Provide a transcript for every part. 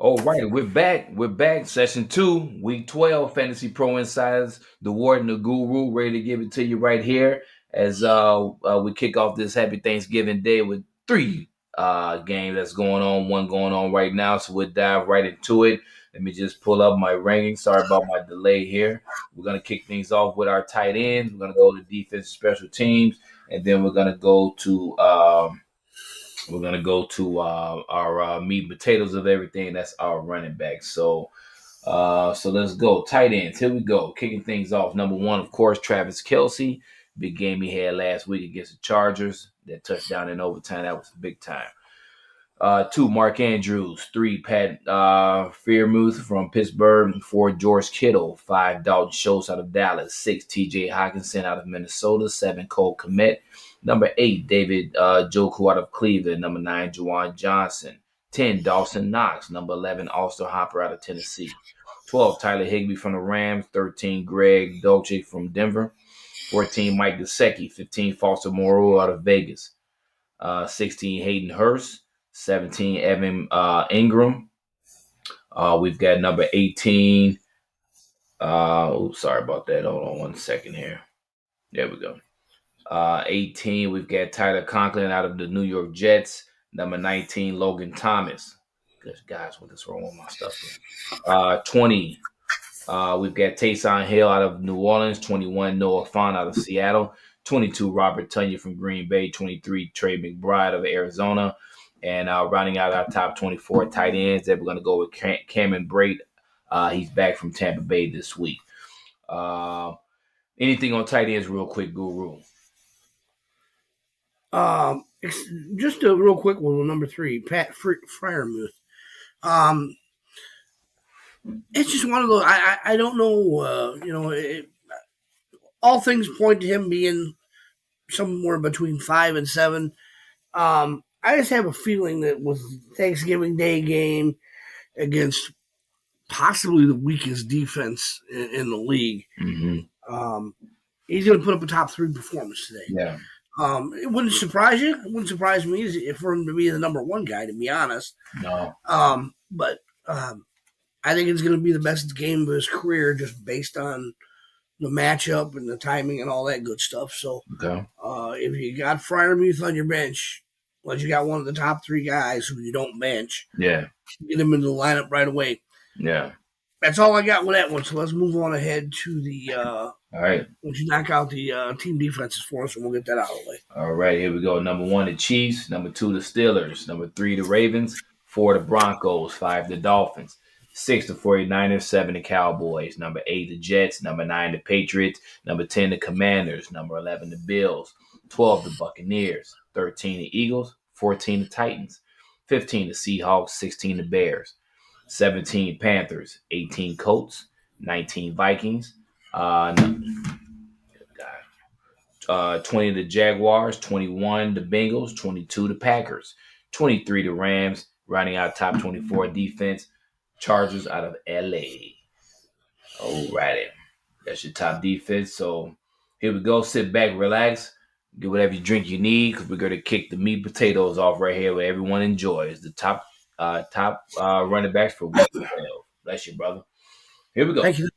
All right, we're back. We're back. Session 2, week 12, Fantasy Pro Insiders, the Warden, the Guru, ready to give it to you right here as we kick off this happy Thanksgiving day with three games that's going on, one going on right now. So we'll dive right into it. Let me just pull up my ranking. Sorry about my delay here. We're going to kick things off with our tight ends. We're going to go to defense, special teams, and then we're going to go to our meat and potatoes of everything. That's our running back. So let's go. Tight ends. Here we go. Kicking things off. Number one, of course, Travis Kelsey. Big game he had last week against the Chargers. That touchdown in overtime. That was big time. Two, Mark Andrews. Three, Pat Freiermuth from Pittsburgh. Four, George Kittle. Five, Dalton Schultz out of Dallas. Six, T.J. Hockenson out of Minnesota. Seven, Cole Kmet. Number eight, David Joku out of Cleveland. Number nine, Juwan Johnson. 10, Dawson Knox. Number 11, Austin Hopper out of Tennessee. 12, Tyler Higbee from the Rams. 13, Greg Dulcich from Denver. 14, Mike Gesicki. 15, Foster Moreau out of Vegas. 16, Hayden Hurst. 17, Evan Ingram. We've got number 18. Sorry about that. Hold on one second here. There we go. 18, we've got Tyler Conklin out of the New York Jets. Number 19, Logan Thomas. Good guys, what is wrong with my stuff here? 20, we've got Taysom Hill out of New Orleans. 21, Noah Fant out of Seattle. 22, Robert Tonyan from Green Bay. 23, Trey McBride of Arizona. And rounding out our top 24 tight ends, that we're going to go with Cameron Brate. He's back from Tampa Bay this week. Anything on tight ends real quick, Guru? Just a real quick one on number 3, Pat Freiermuth. It's just one of those. I don't know. All things point to him being somewhere between 5 and 7. I just have a feeling that with Thanksgiving Day game against possibly the weakest defense in the league, he's going to put up a top 3 performance today. Yeah. It wouldn't surprise you. It wouldn't surprise me for him to be the number 1 guy, to be honest. No. But I think it's going to be the best game of his career just based on the matchup and the timing and all that good stuff. So Okay. If you got Freiermuth on your bench, unless you got one of the top 3 guys who you don't bench, Yeah. get him into the lineup right away. Yeah. That's all I got with that one. So let's move on ahead to the All right. once you knock out the team defenses for us, and we'll get that out of the way. All right, here we go. Number 1, the Chiefs. Number 2, the Steelers. Number 3, the Ravens. 4, the Broncos. 5, the Dolphins. 6, the 49ers. 7, the Cowboys. Number 8, the Jets. Number 9, the Patriots. Number 10, the Commanders. Number 11, the Bills. 12, the Buccaneers. 13, the Eagles. 14, the Titans. 15, the Seahawks. 16, the Bears. 17, Panthers. 18, Colts. 19, Vikings. 20, the Jaguars. 21, the Bengals. 22, the Packers. 23, the Rams. Rounding out top 24 defense, Chargers out of LA. Alrighty. That's your top defense. So here we go. Sit back, relax, get whatever you drink you need, because we're going to kick the meat potatoes off right here where everyone enjoys. The top running backs for week 12. Bless you, brother. Here we go. Thank you.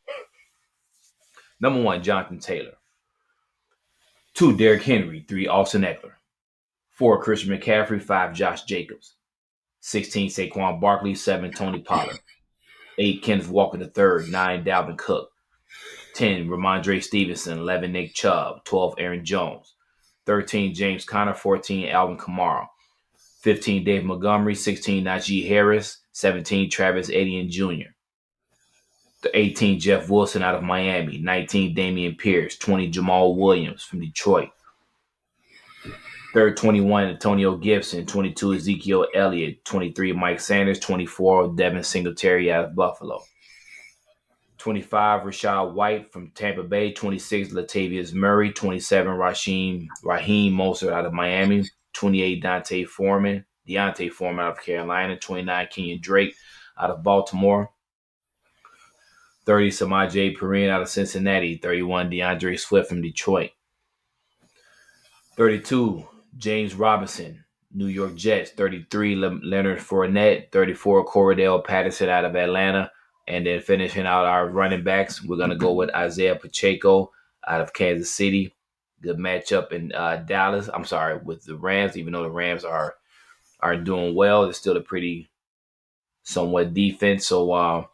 Number 1, Jonathan Taylor. 2, Derrick Henry. 3, Austin Eckler. 4, Christian McCaffrey. 5, Josh Jacobs. 16, Saquon Barkley. 7, Tony Pollard. 8, Kenneth Walker III. 9, Dalvin Cook. 10, Ramondre Stevenson. 11, Nick Chubb. 12, Aaron Jones. 13, James Conner. 14, Alvin Kamara. 15, Dave Montgomery. 16, Najee Harris. 17, Travis Etienne Jr. 18, Jeff Wilson out of Miami. 19, Dameon Pierce. 20, Jamal Williams from Detroit. 21, Antonio Gibson. 22, Ezekiel Elliott. 23, Mike Sanders. 24, Devin Singletary out of Buffalo. 25, Rachaad White from Tampa Bay. 26, Latavius Murray. 27, Raheem Mostert out of Miami. 28, Deontay Foreman out of Carolina. 29, Kenyon Drake out of Baltimore. 30, Samaje Perine out of Cincinnati. 31, DeAndre Swift from Detroit. 32, James Robinson, New York Jets, 33, Leonard Fournette, 34, Cordell Patterson out of Atlanta. And then finishing out our running backs, we're going to go with Isaiah Pacheco out of Kansas City. Good matchup in Dallas. I'm sorry, with the Rams, even though the Rams are doing well, they're still a pretty somewhat defense. So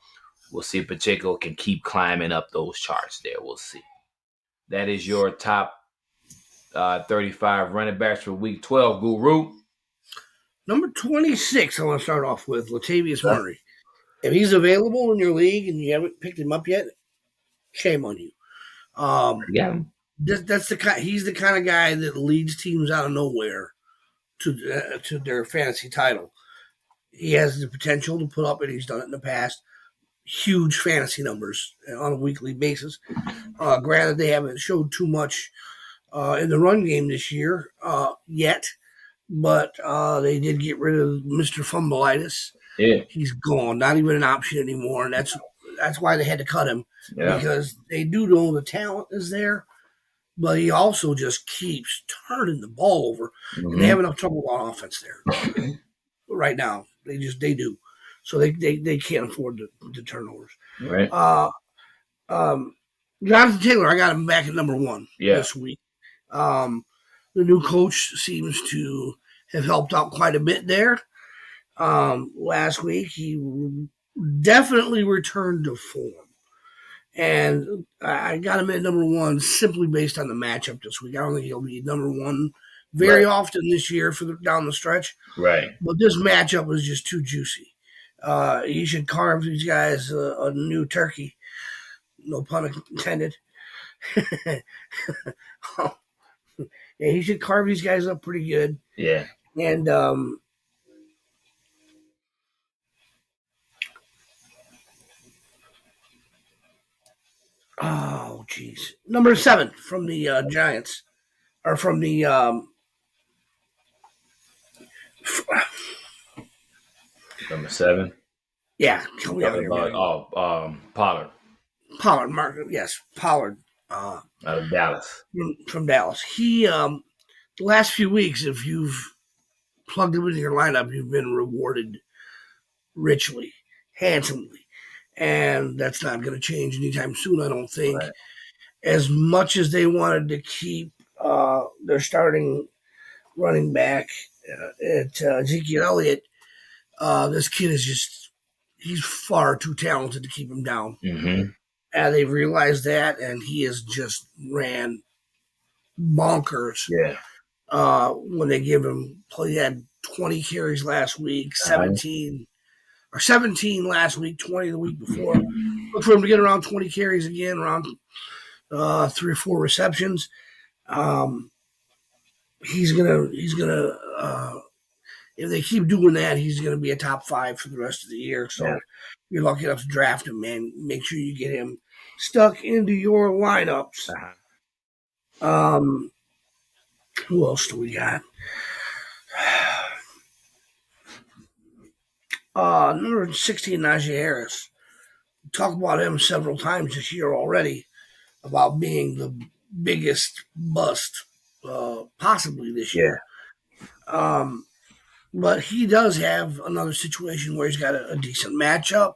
we'll see if Pacheco can keep climbing up those charts there. We'll see. That is your top 35 running backs for week 12, Guru. Number 26, I want to start off with Latavius Murray. If he's available in your league and you haven't picked him up yet, shame on you. Yeah. That's he's the kind of guy that leads teams out of nowhere to their fantasy title. He has the potential to put up, and he's done it in the past, huge fantasy numbers on a weekly basis. Granted, they haven't showed too much in the run game this year yet, but they did get rid of Mr. Fumbleitis. Yeah. He's gone, not even an option anymore, and that's why they had to cut him, because they do know the talent is there, but he also just keeps turning the ball over, and they have enough trouble on offense there right now. They do, so they can't afford the turnovers. Right. Jonathan Taylor, I got him back at number 1 this week. The new coach seems to have helped out quite a bit there. Last week, he definitely returned to form. And I got him at number 1 simply based on the matchup this week. I don't think he'll be number 1 very often this year down the stretch. Right. But this matchup was just too juicy. He should carve these guys a new turkey. No pun intended. Yeah, he should carve these guys up pretty good. Yeah. And oh, geez. Number 7 from the Giants. Or from the number 7. Yeah. Pollard. Pollard. Out of Dallas. From Dallas. He the last few weeks, if you've plugged him into your lineup, you've been rewarded richly, handsomely. And that's not going to change anytime soon, I don't think. Right. As much as they wanted to keep their starting running back at Ezekiel Elliott, this kid is he's far too talented to keep him down. Mm-hmm. And they've realized that, and he has just ran bonkers. Yeah. When they give him, he had 20 carries last week, 17 last week, 20 the week before. Look for him to get around 20 carries again, around 3 or 4 receptions. He's gonna. If they keep doing that, he's gonna be a top 5 for the rest of the year. So if you're lucky enough to draft him, man, make sure you get him stuck into your lineups. Who else do we got? Number 16, Najee Harris. Talked about him several times this year already, about being the biggest bust possibly this year. But he does have another situation where he's got a decent matchup,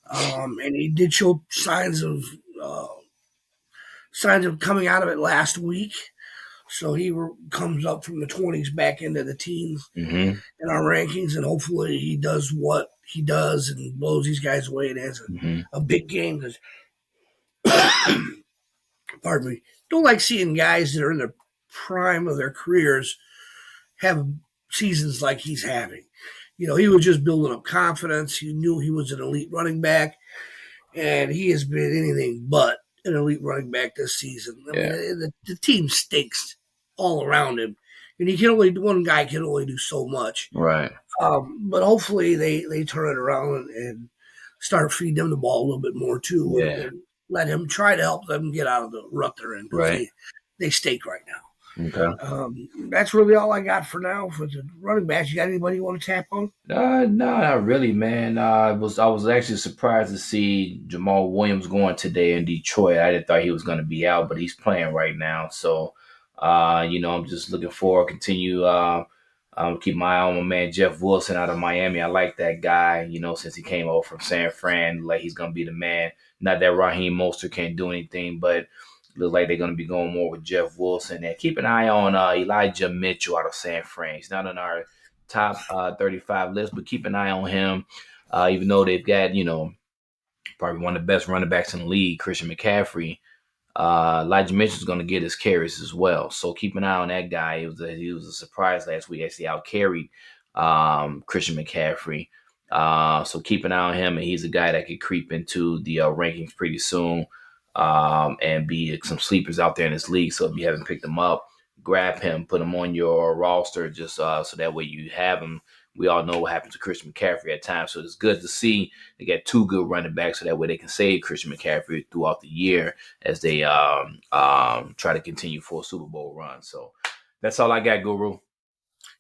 and he did show signs of coming out of it last week. So he comes up from the 20s back into the teens in our rankings, and hopefully he does what he does and blows these guys away and has a big game. Because, pardon me, don't like seeing guys that are in the prime of their careers have seasons like he's having. You know, he was just building up confidence. He knew he was an elite running back, and he has been anything but an elite running back this season. I mean, the team stinks all around him, and one guy can only do so much. Right. But hopefully they turn it around and start feeding him the ball a little bit more too, and let him try to help them get out of the rut they're in. Right. They stink right now. Okay. That's really all I got for now for the running backs. You got anybody you want to tap on? No, not really, man. I was actually surprised to see Jamal Williams going today in Detroit. I didn't thought he was going to be out, but he's playing right now. So, I'm just looking forward to continue Keep my eye on my man Jeff Wilson out of Miami. I like that guy. Since he came over from San Fran, like he's gonna be the man. Not that Raheem Mostert can't do anything, but looks like they're gonna be going more with Jeff Wilson. And keep an eye on Elijah Mitchell out of San Fran. He's not on our top 35 list, but keep an eye on him. Even though they've got probably one of the best running backs in the league, Christian McCaffrey. Elijah Mitchell's going to get his carries as well. So keep an eye on that guy. He was a surprise last week. Actually, out carried Christian McCaffrey. So keep an eye on him, and he's a guy that could creep into the rankings pretty soon and be some sleepers out there in this league. So if you haven't picked him up, grab him, put him on your roster, just so that way you have him. We all know what happened to Christian McCaffrey at times, so it's good to see they got two good running backs, so that way they can save Christian McCaffrey throughout the year as they try to continue for a Super Bowl run. So that's all I got, Guru.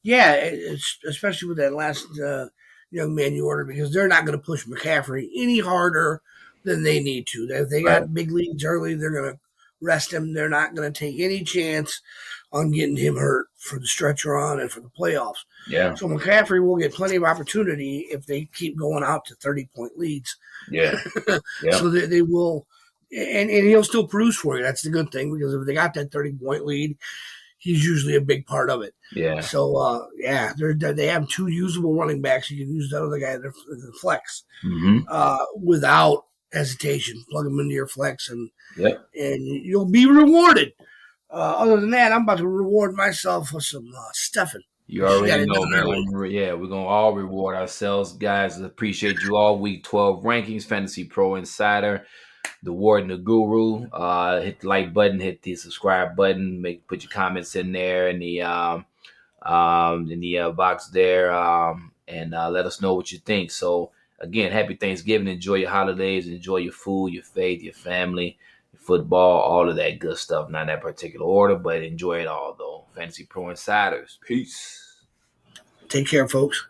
Yeah, it's especially with that last young man you ordered, because they're not going to push McCaffrey any harder than they need to. If they Right. got big leads early, they're going to rest him. They're not going to take any chance on getting him hurt for the stretch run and for the playoffs. Yeah. So McCaffrey will get plenty of opportunity if they keep going out to 30-point leads. Yeah. Yeah. So they will, and he'll still produce for you. That's the good thing, because if they got that 30-point lead, he's usually a big part of it. Yeah. So, they have two usable running backs. You can use that other guy in the flex without hesitation. Plug him into your flex, and you'll be rewarded. Other than that, I'm about to reward myself with some stuffing. You already know, man. Yeah, we're going to all reward ourselves, guys. Appreciate you all. Week 12 rankings, Fantasy Pro Insider, the Warden, the Guru. Hit the like button, hit the subscribe button. Put your comments in there in the box there, and let us know what you think. So again, happy Thanksgiving. Enjoy your holidays. Enjoy your food, your faith, your family, your football, all of that good stuff. Not in that particular order, but enjoy it all, though. Fantasy Pro Insiders. Peace. Take care, folks.